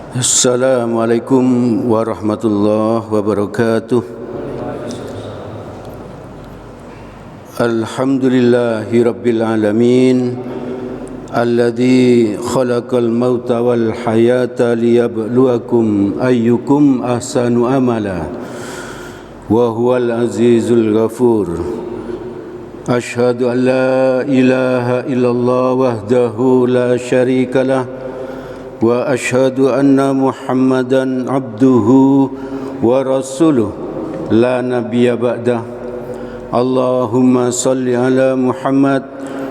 Assalamualaikum warahmatullahi wabarakatuh. Alhamdulillahi rabbil alamin, alladzi khalaqal mauta wal hayata liyabluwakum ayyukum ahsanu amala wa huwal azizul ghafur. Ashhadu an la ilaha illallah wahdahu la syarikalah wa ashhadu anna Muhammadan abduhu wa rasuluh la nabiyya ba'dah. Allahumma salli ala Muhammad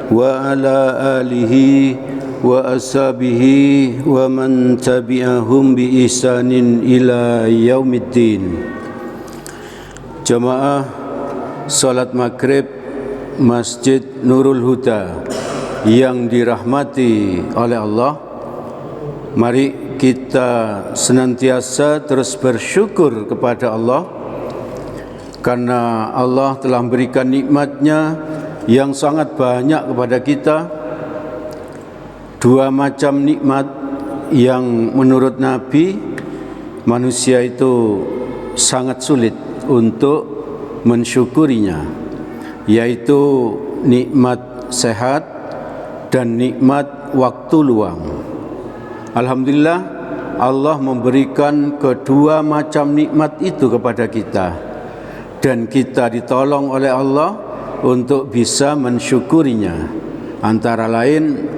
wa ala alihi wa ashabihi wa man tabi'ahum bi ihsanin ila yaumiddin. Jamaah salat maghrib Masjid Nurul Huda yang dirahmati oleh Allah, mari kita senantiasa terus bersyukur kepada Allah karena Allah telah memberikan nikmat-Nya yang sangat banyak kepada kita. Dua macam nikmat yang menurut Nabi manusia itu sangat sulit untuk mensyukurinya, yaitu nikmat sehat dan nikmat waktu luang. Alhamdulillah, Allah memberikan kedua macam nikmat itu kepada kita, dan kita ditolong oleh Allah untuk bisa mensyukurinya. Antara lain,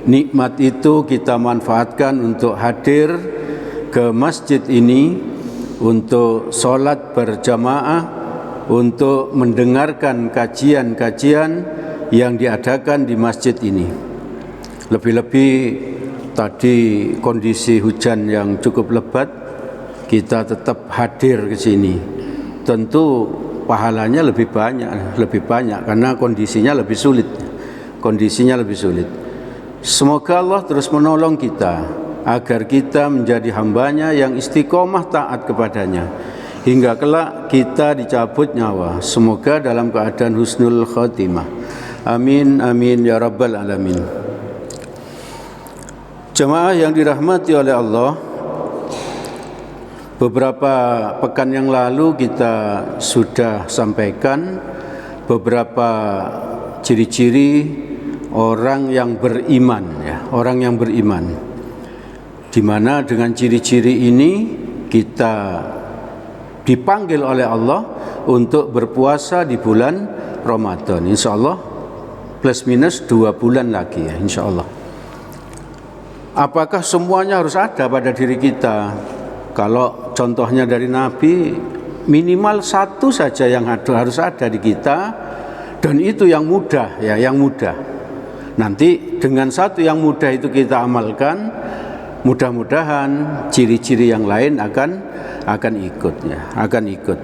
nikmat itu kita manfaatkan untuk hadir ke masjid ini, untuk sholat berjamaah, untuk mendengarkan kajian-kajian yang diadakan di masjid ini. Lebih-lebih tadi kondisi hujan yang cukup lebat, kita tetap hadir ke sini. Tentu pahalanya lebih banyak karena kondisinya lebih sulit. Semoga Allah terus menolong kita agar kita menjadi hambanya yang istiqomah taat kepadanya hingga kelak kita dicabut nyawa. Semoga dalam keadaan husnul khatimah. Amin amin ya rabbal alamin. Jemaah yang dirahmati oleh Allah, beberapa pekan yang lalu kita sudah sampaikan beberapa ciri-ciri orang yang beriman, orang yang beriman. Di mana dengan ciri-ciri ini kita dipanggil oleh Allah untuk berpuasa di bulan Ramadan. Insyaallah plus minus 2 bulan lagi ya, insyaallah. Apakah semuanya harus ada pada diri kita? Kalau contohnya dari Nabi, minimal satu saja yang harus ada di kita, dan itu yang mudah ya, yang mudah. Nanti dengan satu yang mudah itu kita amalkan, mudah-mudahan ciri-ciri yang lain akan ikut ya, akan ikut.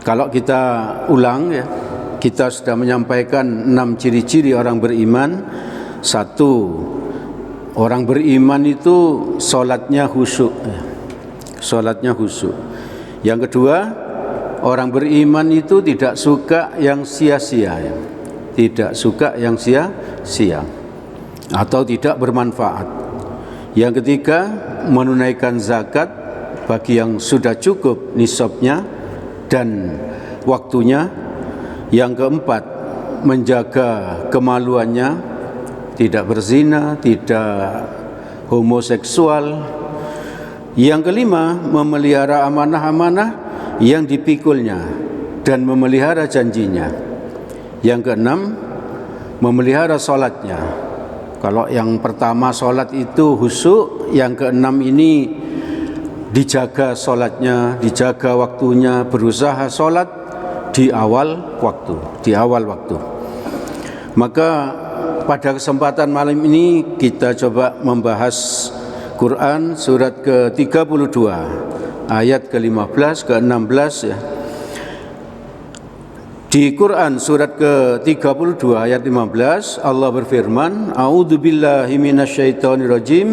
Kalau kita ulang ya, kita sudah menyampaikan 6 ciri-ciri orang beriman. 1, orang beriman itu sholatnya khusyuk ya. Sholatnya khusyuk. Yang kedua, orang beriman itu tidak suka yang sia-sia ya. Tidak suka yang sia-sia atau tidak bermanfaat. Yang ketiga, menunaikan zakat bagi yang sudah cukup nisabnya dan waktunya. Yang keempat, menjaga kemaluannya, tidak berzina, tidak homoseksual. Yang kelima, memelihara amanah-amanah yang dipikulnya dan memelihara janjinya. Yang keenam, memelihara sholatnya. Kalau yang pertama sholat itu khusyuk, yang keenam ini dijaga sholatnya, dijaga waktunya, berusaha sholat di awal waktu. Maka pada kesempatan malam ini kita coba membahas Quran surat ke-32 ayat ke-15 ke-16 ya. Di Quran surat ke-32 ayat 15 Allah berfirman, A'udzubillahi minasyaitonirrajim.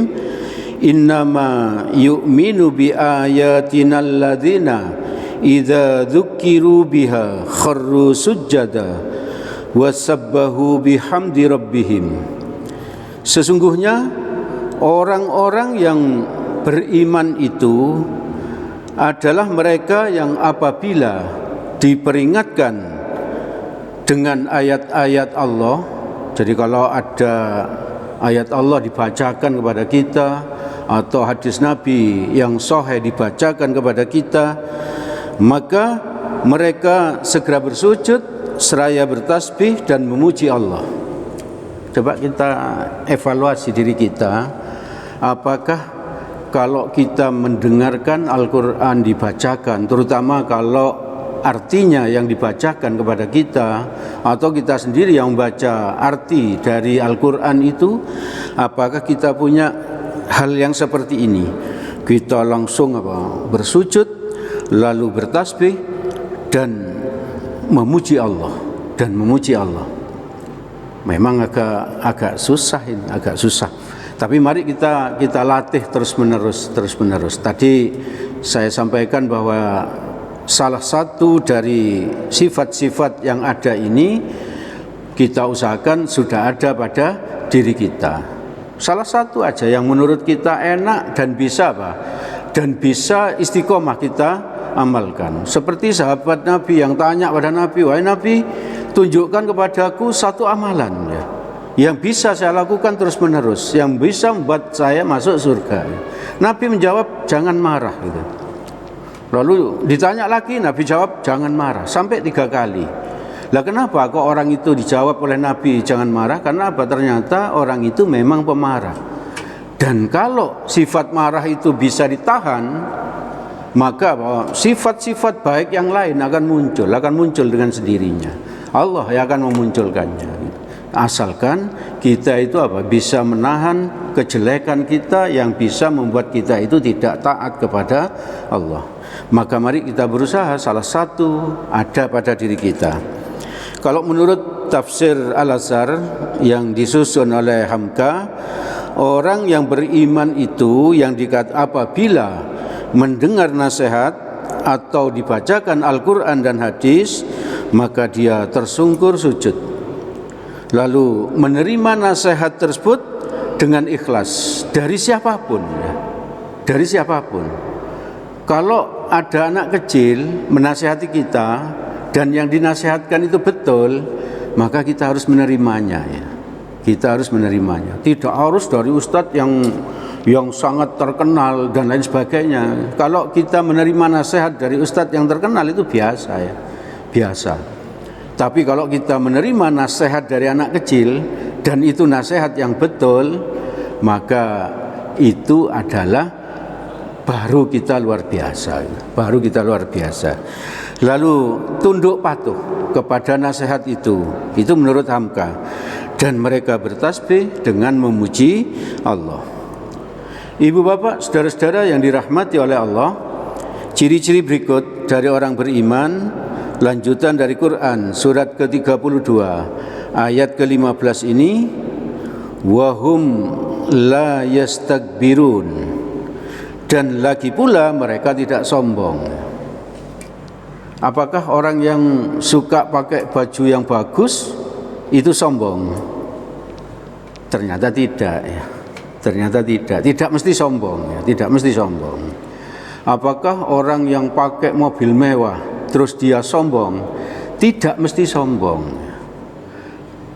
Innama yu'minu bi ayatina alladzina idza dzukiru biha kharru sujjada wasabbahu bihamdi rabbihim. Sesungguhnya orang-orang yang beriman itu adalah mereka yang apabila diperingatkan dengan ayat-ayat Allah. Jadi kalau ada ayat Allah dibacakan kepada kita atau hadis Nabi yang sahih dibacakan kepada kita, maka mereka segera bersujud seraya bertasbih dan memuji Allah. Coba kita evaluasi diri kita, apakah kalau kita mendengarkan Al-Quran dibacakan, terutama kalau artinya yang dibacakan kepada kita, atau kita sendiri yang membaca arti dari Al-Quran itu, apakah kita punya hal yang seperti ini? Kita langsung bersujud, lalu bertasbih dan memuji Allah, Memang agak susah ini, agak susah. Tapi mari kita latih terus menerus. Tadi saya sampaikan bahwa salah satu dari sifat-sifat yang ada ini kita usahakan sudah ada pada diri kita. Salah satu aja yang menurut kita enak dan bisa bisa istiqomah kita amalkan. Seperti sahabat Nabi yang tanya pada Nabi, "Wahai Nabi, tunjukkan kepadaku satu amalan yang bisa saya lakukan terus menerus, yang bisa membuat saya masuk surga." Nabi menjawab, "Jangan marah." Lalu ditanya lagi, Nabi jawab, "Jangan marah," sampai 3 kali. Lah kenapa kok orang itu dijawab oleh Nabi jangan marah? Karena apa? Ternyata orang itu memang pemarah. Dan kalau sifat marah itu bisa ditahan, maka sifat-sifat baik yang lain akan muncul dengan sendirinya. Allah yang akan memunculkannya. Asalkan kita itu bisa menahan kejelekan kita yang bisa membuat kita itu tidak taat kepada Allah. Maka mari kita berusaha, salah satu ada pada diri kita. Kalau menurut tafsir Al-Azhar yang disusun oleh Hamka, orang yang beriman itu yang apabila mendengar nasihat atau dibacakan Al-Quran dan hadis, maka dia tersungkur sujud, lalu menerima nasihat tersebut dengan ikhlas dari siapapun. Kalau ada anak kecil menasihati kita dan yang dinasihatkan itu betul, maka kita harus menerimanya. Tidak harus dari ustadz yang sangat terkenal dan lain sebagainya. Kalau kita menerima nasihat dari ustadz yang terkenal itu biasa. Tapi kalau kita menerima nasihat dari anak kecil dan itu nasihat yang betul, maka itu adalah baru kita luar biasa. Lalu tunduk patuh kepada nasihat itu menurut Hamka, dan mereka bertasbih dengan memuji Allah. Ibu bapak, saudara-saudara yang dirahmati oleh Allah, ciri-ciri berikut dari orang beriman, lanjutan dari Quran surat ke-32 ayat ke-15 ini, wahum la yastakbirun, dan lagi pula mereka tidak sombong. Apakah orang yang suka pakai baju yang bagus itu sombong? Ternyata tidak. Tidak mesti sombong. Apakah orang yang pakai mobil mewah terus dia sombong? Tidak mesti sombong.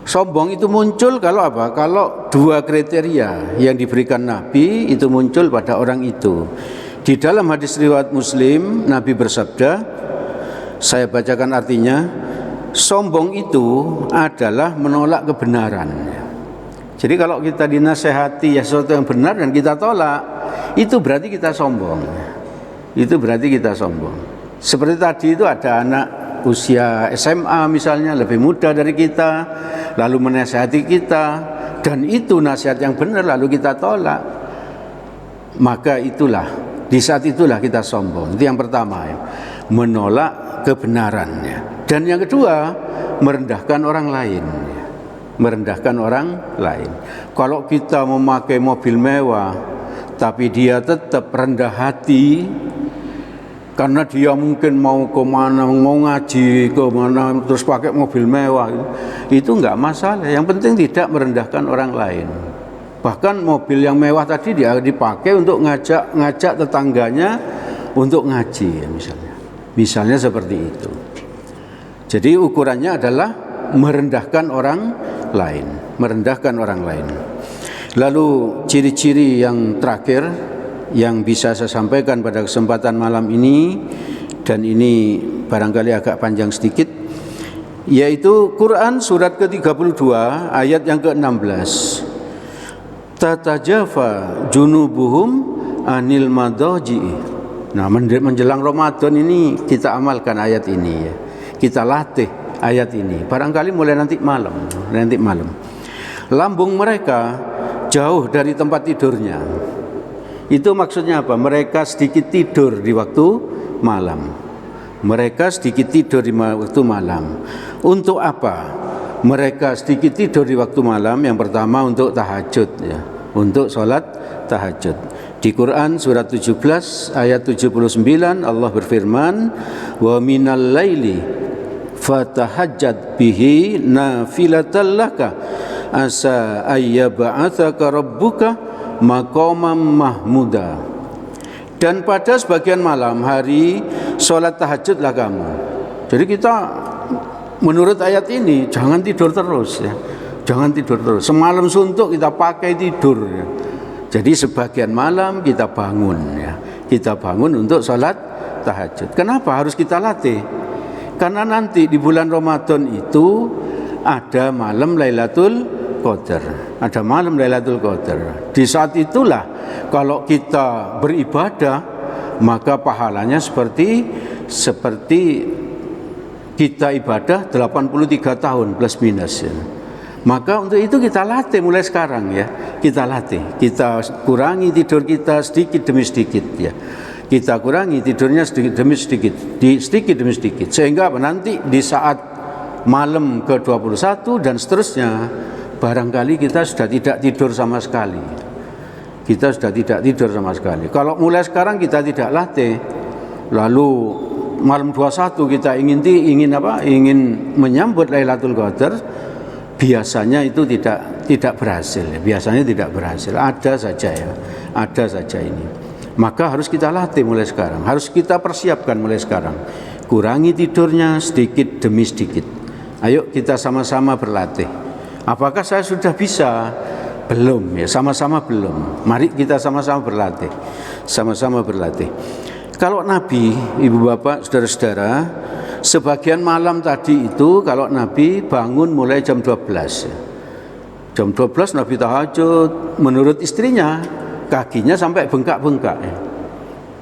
Sombong itu muncul kalau apa? Kalau 2 kriteria yang diberikan Nabi itu muncul pada orang itu. Di dalam hadis riwayat Muslim, Nabi bersabda, saya bacakan artinya, sombong itu adalah menolak kebenaran. Jadi kalau kita dinasehati sesuatu yang benar dan kita tolak, itu berarti kita sombong. Seperti tadi itu ada anak usia SMA misalnya, lebih muda dari kita, lalu menasehati kita, dan itu nasihat yang benar lalu kita tolak, maka di saat itulah kita sombong. Itu yang pertama, menolak kebenarannya. Dan yang kedua, merendahkan orang lain. Kalau kita memakai mobil mewah tapi dia tetap rendah hati karena dia mungkin mau kemana, mau ngaji kemana terus pakai mobil mewah, itu enggak masalah. Yang penting tidak merendahkan orang lain. Bahkan mobil yang mewah tadi dia dipakai untuk ngajak tetangganya untuk ngaji ya, misalnya seperti itu. Jadi ukurannya adalah merendahkan orang lain. Lalu ciri-ciri yang terakhir yang bisa saya sampaikan pada kesempatan malam ini, dan ini barangkali agak panjang sedikit, yaitu Quran surat ke-32 ayat yang ke-16. Tatajafa junubuhum anil madaji'i. Nah, menjelang Ramadan ini kita amalkan ayat ini ya. Kita latih ayat ini. Barangkali mulai nanti malam. Lambung mereka jauh dari tempat tidurnya. Itu maksudnya apa? Mereka sedikit tidur di waktu malam. Untuk apa? Mereka sedikit tidur di waktu malam. Yang pertama untuk tahajud ya, untuk sholat tahajud. Di Quran surat 17 ayat 79 Allah berfirman, wa minal laili fatahajjat bihi nafilatan laka asa ayyab'atsaka rabbuka maqaman mahmuda. Dan pada sebagian malam hari sholat tahajudlah kamu. Jadi kita menurut ayat ini jangan tidur terus ya. Jangan tidur terus. Semalam suntuk kita pakai tidur ya. Jadi sebagian malam kita bangun ya. Kita bangun untuk sholat tahajud. Kenapa harus kita latih? Karena nanti di bulan Ramadan itu ada malam Lailatul Qadar. Di saat itulah kalau kita beribadah maka pahalanya seperti kita ibadah 83 tahun plus minus ya. Maka untuk itu kita latih mulai sekarang ya. Kita kurangi tidur kita sedikit demi sedikit ya. Kita kurangi tidurnya sedikit demi sedikit sehingga nanti di saat malam ke-21 dan seterusnya barangkali kita sudah tidak tidur sama sekali. Kalau mulai sekarang kita tidak latih, lalu malam 21 kita ingin menyambut Lailatul Qadar, biasanya itu tidak berhasil. Ada saja ini. Maka harus kita latih mulai sekarang. Harus kita persiapkan mulai sekarang. Kurangi tidurnya sedikit demi sedikit. Ayo kita sama-sama berlatih. Apakah saya sudah bisa? Belum ya, sama-sama belum. Mari kita sama-sama berlatih. Kalau Nabi, Ibu Bapak, Saudara-saudara, sebagian malam tadi itu kalau Nabi bangun mulai jam 12 ya. Jam 12 Nabi tahajud. Menurut istrinya kakinya sampai bengkak-bengkak ya.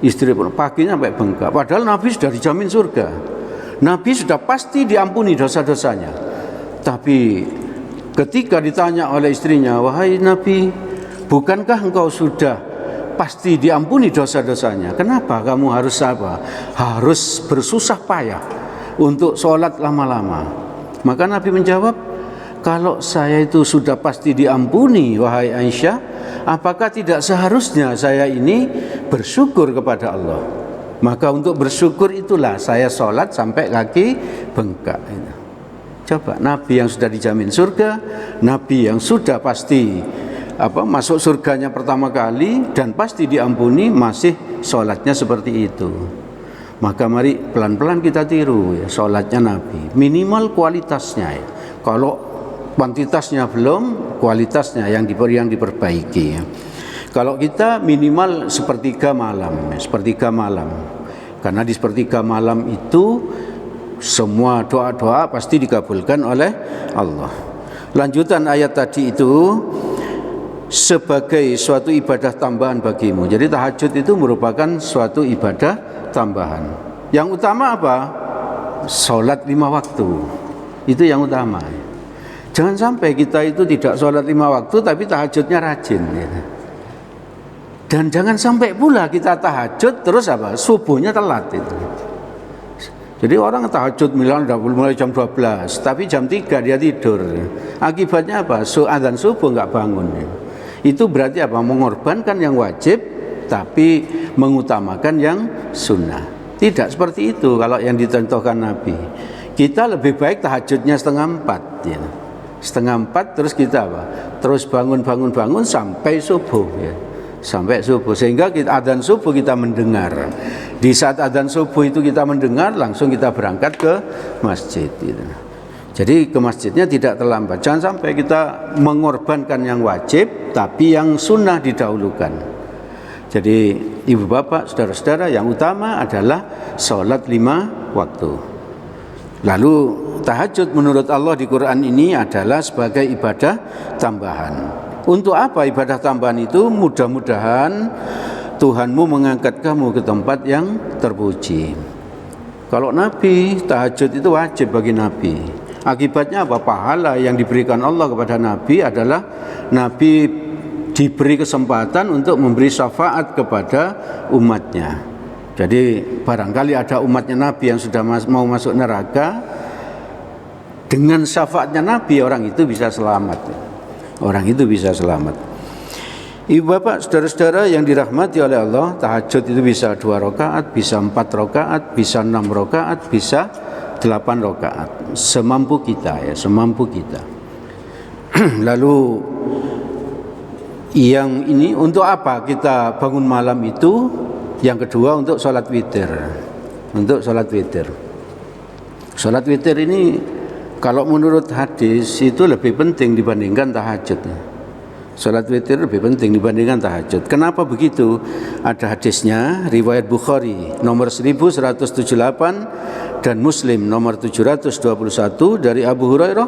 Istri pun paginya sampai bengkak. Padahal Nabi sudah dijamin surga. Nabi sudah pasti diampuni dosa-dosanya. Tapi ketika ditanya oleh istrinya, wahai Nabi, bukankah engkau sudah pasti diampuni dosa-dosanya? Kenapa kamu harus harus bersusah payah untuk sholat lama-lama? Maka Nabi menjawab, kalau saya itu sudah pasti diampuni, wahai Aisyah, apakah tidak seharusnya saya ini bersyukur kepada Allah? Maka untuk bersyukur itulah saya sholat sampai kaki bengkak. Coba, Nabi yang sudah dijamin surga, Nabi yang sudah pasti masuk surganya pertama kali dan pasti diampuni, masih sholatnya seperti itu. Maka mari pelan-pelan kita tiru ya, sholatnya Nabi, minimal kualitasnya ya. Kalau kuantitasnya belum, kualitasnya yang diperbaiki ya. Kalau kita minimal sepertiga malam. Karena di sepertiga malam itu semua doa-doa pasti dikabulkan oleh Allah. Lanjutan ayat tadi itu, sebagai suatu ibadah tambahan bagimu. Jadi tahajud itu merupakan suatu ibadah tambahan. Yang utama apa? Sholat 5 waktu. Itu yang utama. Jangan sampai kita itu tidak sholat 5 waktu tapi tahajudnya rajin ya. Dan jangan sampai pula kita tahajud terus subuhnya telat itu. Jadi orang tahajud mulai jam 12 tapi jam 3 dia tidur. Akibatnya apa? Azan subuh enggak bangun. Itu berarti mengorbankan yang wajib tapi mengutamakan yang sunnah. Tidak seperti itu kalau yang dicontohkan Nabi. Kita lebih baik tahajudnya 3:30 ya. setengah 4 terus kita apa? Terus bangun sampai subuh ya. Sampai subuh, sehingga kita adzan subuh kita mendengar. Di saat adzan subuh itu kita mendengar, langsung kita berangkat ke masjid gitu. Jadi ke masjidnya tidak terlambat. Jangan sampai kita mengorbankan yang wajib tapi yang sunnah didahulukan. Jadi ibu bapak, saudara-saudara, yang utama adalah sholat 5 waktu. Lalu tahajud menurut Allah di Quran ini adalah sebagai ibadah tambahan. Untuk apa ibadah tambahan itu? Mudah-mudahan Tuhanmu mengangkat kamu ke tempat yang terpuji. Kalau Nabi, tahajud itu wajib bagi Nabi. Akibatnya apa? Pahala yang diberikan Allah kepada Nabi adalah Nabi diberi kesempatan untuk memberi syafaat kepada umatnya. Jadi barangkali ada umatnya Nabi yang sudah mau masuk neraka, dengan syafaatnya Nabi orang itu bisa selamat. Orang itu bisa selamat. Ibu bapak, saudara-saudara yang dirahmati oleh Allah, tahajud itu bisa 2 rakaat, bisa 4 rakaat, bisa 6 rakaat, bisa 8 rakaat, semampu kita ya, semampu kita. Lalu yang ini untuk apa kita bangun malam itu? Yang kedua untuk sholat witir. Untuk sholat witir. Sholat witir ini kalau menurut hadis itu lebih penting dibandingkan tahajud. Sholat witir lebih penting dibandingkan tahajud. Kenapa begitu? Ada hadisnya, riwayat Bukhari nomor 1178 dan Muslim nomor 721 dari Abu Hurairah.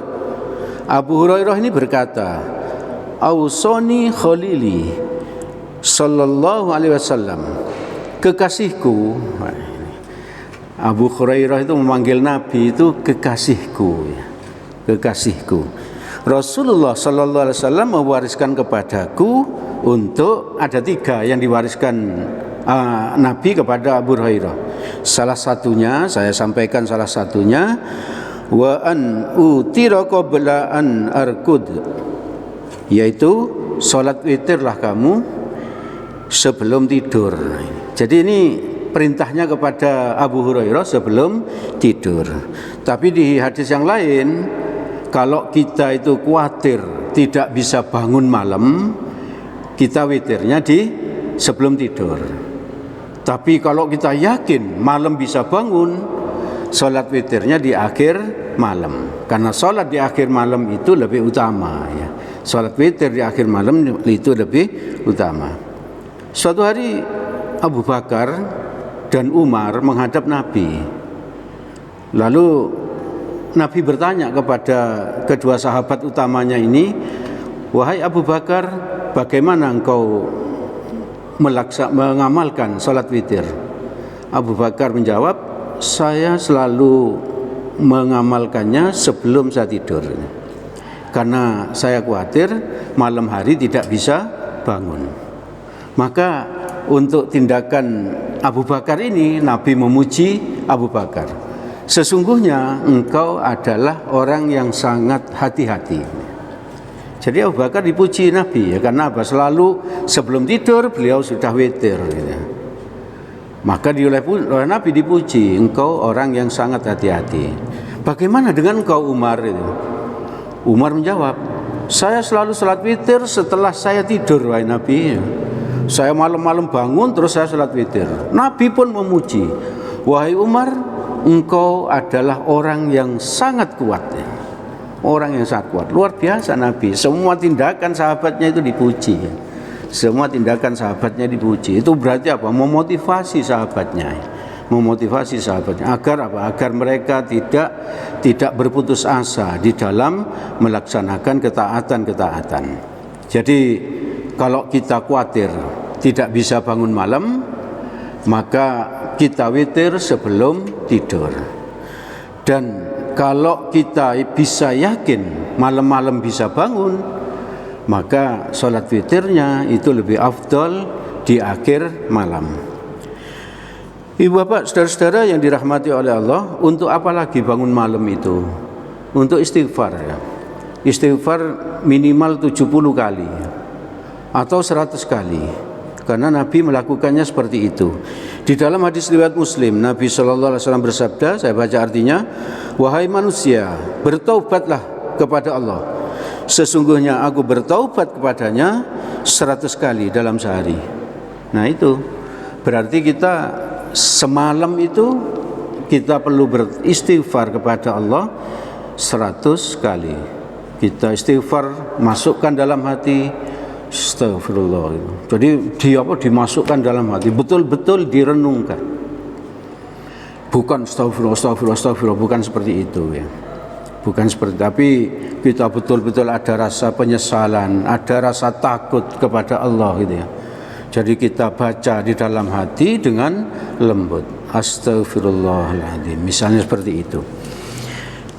Abu Hurairah ini berkata, Ausoni Khalili sallallahu alaihi wasallam, kekasihku. Abu Hurairah itu memanggil Nabi itu kekasihku, kekasihku. Rasulullah sallallahu alaihi wasallam mewariskan kepadaku untuk ada 3 yang diwariskan Nabi kepada Abu Hurairah. Salah satunya saya sampaikan, salah satunya wa an utira qabla an arkud, yaitu salat witirlah kamu sebelum tidur. Jadi ini perintahnya kepada Abu Hurairah sebelum tidur. Tapi di hadis yang lain, kalau kita itu khawatir tidak bisa bangun malam, kita witirnya di sebelum tidur. Tapi kalau kita yakin malam bisa bangun, sholat witirnya di akhir malam. Karena sholat di akhir malam itu lebih utama ya. Sholat witir di akhir malam itu lebih utama. Suatu hari Abu Bakar dan Umar menghadap Nabi. Lalu Nabi bertanya kepada kedua sahabat utamanya ini, wahai Abu Bakar, bagaimana engkau mengamalkan salat witir? Abu Bakar menjawab, saya selalu mengamalkannya sebelum saya tidur, karena saya khawatir malam hari tidak bisa bangun. Maka untuk tindakan Abu Bakar ini, Nabi memuji Abu Bakar. Sesungguhnya engkau adalah orang yang sangat hati-hati. Jadi Abu Bakar dipuji Nabi ya, karena apa? Selalu sebelum tidur beliau sudah witir gitu. Maka oleh Nabi dipuji, engkau orang yang sangat hati-hati. Bagaimana dengan engkau Umar itu? Umar menjawab, saya selalu salat witir setelah saya tidur wahai Nabi. Saya malam-malam bangun terus saya salat witir. Nabi pun memuji, wahai Umar, engkau adalah orang yang sangat kuat ya. Orang yang sangat kuat, luar biasa Nabi. Semua tindakan sahabatnya itu dipuji. Semua tindakan sahabatnya dipuji. Itu berarti apa? Memotivasi sahabatnya. Memotivasi sahabatnya agar apa? Agar mereka tidak berputus asa di dalam melaksanakan ketaatan-ketaatan. Jadi kalau kita khawatir tidak bisa bangun malam, maka kita witir sebelum tidur. Dan kalau kita bisa yakin malam-malam bisa bangun, maka sholat witirnya itu lebih afdal di akhir malam. Ibu bapak, saudara-saudara yang dirahmati oleh Allah, untuk apa lagi bangun malam itu? Untuk istighfar ya. Istighfar minimal 70 kali atau 100 kali, karena Nabi melakukannya seperti itu. Di dalam hadis riwayat Muslim, Nabi sallallahu alaihi wasallam bersabda, saya baca artinya, wahai manusia, bertaubatlah kepada Allah, sesungguhnya aku bertaubat kepadanya 100 kali dalam sehari. Nah itu berarti kita semalam itu kita perlu beristighfar kepada Allah 100 kali. Kita istighfar, masukkan dalam hati, astagfirullah. Jadi dimasukkan dalam hati, betul-betul direnungkan. Bukan astagfirullah, bukan seperti itu ya. Bukan seperti, tapi kita betul-betul ada rasa penyesalan, ada rasa takut kepada Allah gitu ya. Jadi kita baca di dalam hati dengan lembut, astagfirullahaladzim, misalnya seperti itu.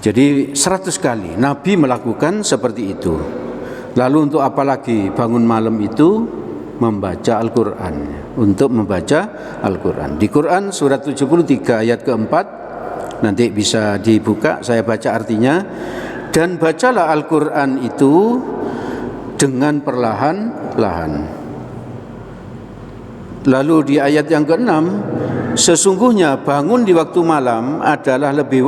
Jadi 100 kali Nabi melakukan seperti itu. Lalu untuk apa lagi bangun malam itu? Membaca Al-Quran. Untuk membaca Al-Quran. Di Quran surat 73 ayat keempat, nanti bisa dibuka, saya baca artinya. Dan bacalah Al-Quran itu dengan perlahan-lahan. Lalu di ayat yang ke-6, sesungguhnya bangun di waktu malam adalah lebih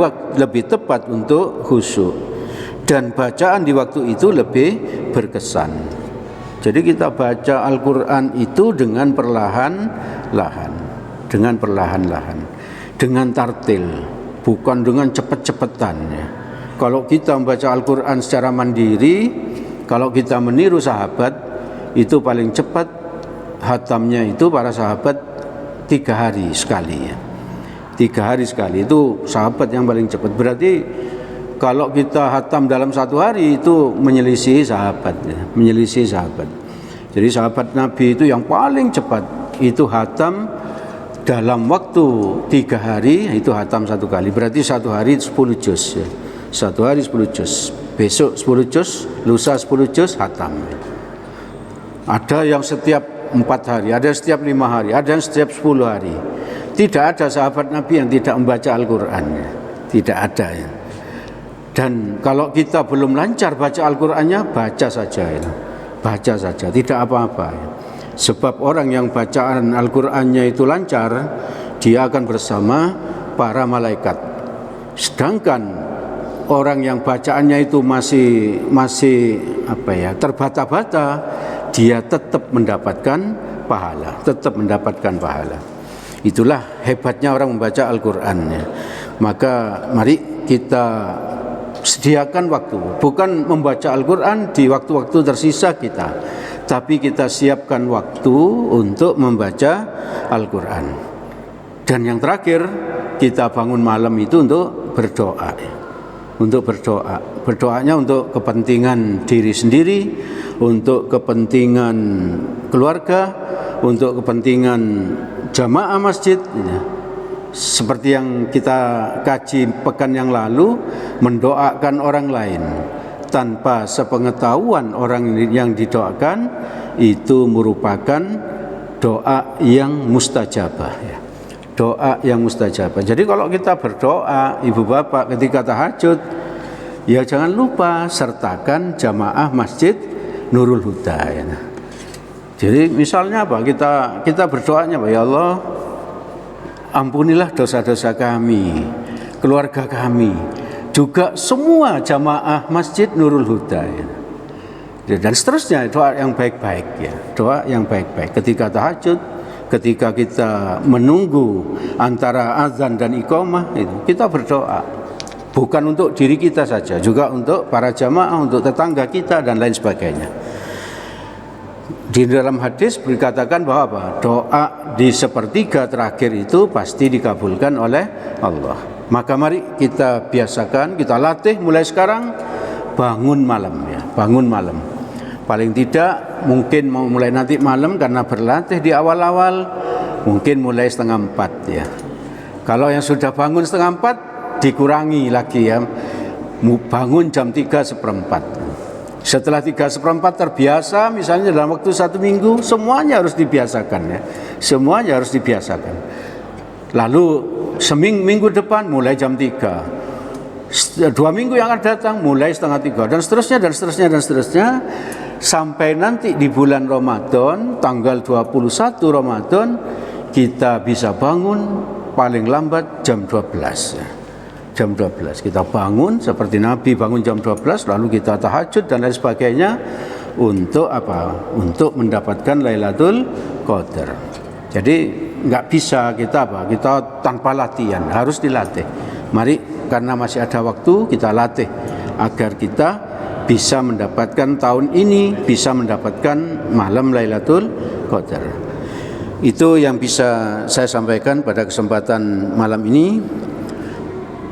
tepat untuk khusyuk, dan bacaan di waktu itu lebih berkesan. Jadi kita baca Al-Quran itu dengan perlahan-lahan, dengan tartil, bukan dengan cepat-cepatan ya. Kalau kita membaca Al-Quran secara mandiri, kalau kita meniru sahabat, itu paling cepat hatamnya itu para sahabat 3 hari sekali ya. 3 hari sekali itu sahabat yang paling cepat. Berarti kalau kita hatam dalam 1 hari itu menyelisih sahabat ya, menyelisih sahabat. Jadi sahabat Nabi itu yang paling cepat itu hatam dalam waktu 3 hari, itu hatam 1 kali. Berarti 1 hari 10 juz ya. 1 hari 10 juz. Besok 10 juz, lusa 10 juz hatam. Ada yang setiap 4 hari, ada yang setiap 5 hari, ada yang setiap 10 hari. Tidak ada sahabat Nabi yang tidak membaca Al-Quran ya. Tidak ada ya. Dan kalau kita belum lancar baca Al-Qurannya, baca saja ya. Baca saja, tidak apa-apa ya. Sebab orang yang bacaan Al-Qurannya itu lancar, dia akan bersama para malaikat. Sedangkan orang yang bacaannya itu masih terbata-bata, dia tetap mendapatkan pahala, Itulah hebatnya orang membaca Al-Quran ya. Maka mari kita sediakan waktu, bukan membaca Al-Quran di waktu-waktu tersisa kita, tapi kita siapkan waktu untuk membaca Al-Quran. Dan yang terakhir, kita bangun malam itu untuk berdoa. Berdoanya untuk kepentingan diri sendiri, untuk kepentingan keluarga, untuk kepentingan jamaah masjid ya. Seperti yang kita kaji pekan yang lalu, mendoakan orang lain tanpa sepengetahuan orang yang didoakan itu merupakan doa yang mustajabah ya. Doa yang mustajabah. Jadi kalau kita berdoa, ibu bapak ketika tahajud, ya jangan lupa sertakan jamaah masjid Nurul Huda ya. Jadi misalnya apa? Kita berdoanya, ya Allah, ampunilah dosa-dosa kami, keluarga kami, juga semua jamaah masjid Nurul Huda ya. Dan seterusnya, doa yang baik-baik ya. Doa yang baik-baik ketika tahajud, ketika kita menunggu antara azan dan iqamah itu kita berdoa, bukan untuk diri kita saja, juga untuk para jamaah, untuk tetangga kita dan lain sebagainya. Di dalam hadis dikatakan bahwa apa? Doa di sepertiga terakhir itu pasti dikabulkan oleh Allah. Maka mari kita biasakan, kita latih mulai sekarang bangun malam ya, bangun malam. Paling tidak mungkin mau mulai nanti malam karena berlatih di awal-awal, mungkin mulai 3:30 ya. Kalau yang sudah bangun 3:30 dikurangi lagi ya, bangun jam 3:15. Setelah 3:15 terbiasa, misalnya dalam waktu 1 minggu, semuanya harus dibiasakan ya. Semuanya harus dibiasakan. Lalu seminggu depan mulai jam 3. 2 minggu yang akan datang mulai 2:30 dan seterusnya sampai nanti di bulan Ramadan tanggal 21 Ramadan kita bisa bangun paling lambat jam 12 ya. jam 12. Kita bangun seperti Nabi bangun jam 12, lalu kita tahajud dan lain sebagainya. Untuk apa? Untuk mendapatkan Lailatul Qadar. Jadi nggak bisa kita tanpa latihan, harus dilatih. Mari, karena masih ada waktu, kita latih agar kita bisa mendapatkan tahun ini, bisa mendapatkan malam Lailatul Qadar. Itu yang bisa saya sampaikan pada kesempatan malam ini.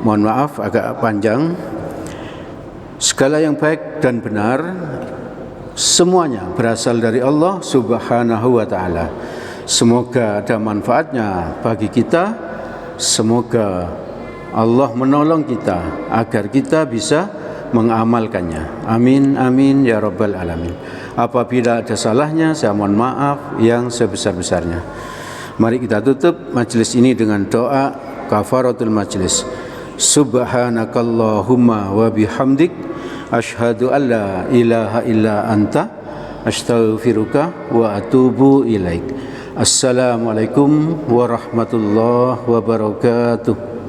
Mohon maaf agak panjang. Segala yang baik dan benar semuanya berasal dari Allah Subhanahu wa ta'ala. Semoga ada manfaatnya bagi kita. Semoga Allah menolong kita agar kita bisa mengamalkannya. Amin, amin ya rabbal alamin. Apabila ada salahnya, saya mohon maaf yang sebesar-besarnya. Mari kita tutup majelis ini dengan doa kafaratul majelis. Subhanakallahumma wa bihamdik, asyhadu an la ilaha illa anta, astaghfiruka wa atubu ilaik. Assalamualaikum warahmatullahi wabarakatuh.